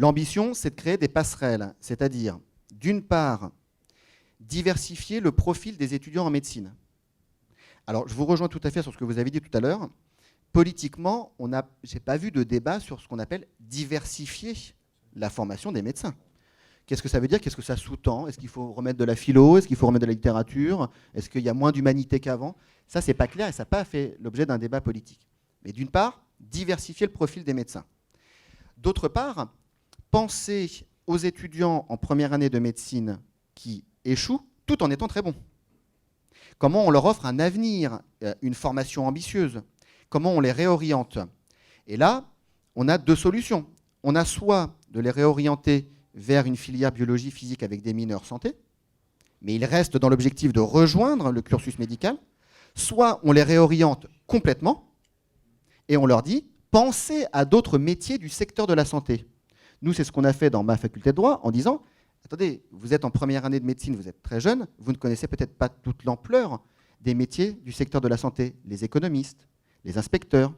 L'ambition, c'est de créer des passerelles, c'est-à-dire, d'une part, diversifier le profil des étudiants en médecine. Alors, je vous rejoins tout à fait sur ce que vous avez dit tout à l'heure. Politiquement, je n'ai pas vu de débat sur ce qu'on appelle diversifier la formation des médecins. Qu'est-ce que ça veut dire? Qu'est-ce que ça sous-tend? Est-ce qu'il faut remettre de la philo? Est-ce qu'il faut remettre de la littérature? Est-ce qu'il y a moins d'humanité qu'avant? Ça, c'est pas clair et ça n'a pas fait l'objet d'un débat politique. Mais d'une part, diversifier le profil des médecins. D'autre part, penser aux étudiants en première année de médecine qui échouent tout en étant très bons. Comment on leur offre un avenir, une formation ambitieuse? Comment on les réoriente? Et là, on a deux solutions. On a soit de les réorienter vers une filière biologie physique avec des mineurs santé, mais ils restent dans l'objectif de rejoindre le cursus médical, soit on les réoriente complètement et on leur dit « pensez à d'autres métiers du secteur de la santé ». Nous, c'est ce qu'on a fait dans ma faculté de droit en disant « attendez, vous êtes en première année de médecine, vous êtes très jeune, vous ne connaissez peut-être pas toute l'ampleur des métiers du secteur de la santé, les économistes, les inspecteurs,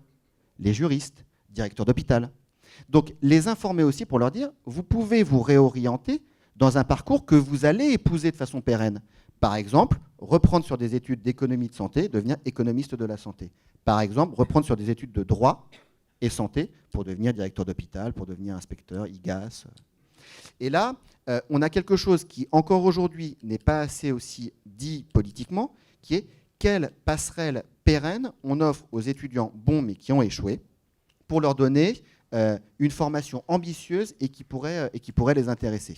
les juristes, directeurs d'hôpital ». Donc, les informer aussi pour leur dire, vous pouvez vous réorienter dans un parcours que vous allez épouser de façon pérenne. Par exemple, reprendre sur des études d'économie de santé, devenir économiste de la santé. Par exemple, reprendre sur des études de droit et santé pour devenir directeur d'hôpital, pour devenir inspecteur, IGAS. Et là, on a quelque chose qui, encore aujourd'hui, n'est pas assez aussi dit politiquement, qui est quelle passerelle pérenne on offre aux étudiants bons mais qui ont échoué pour leur donner une formation ambitieuse et qui pourrait les intéresser.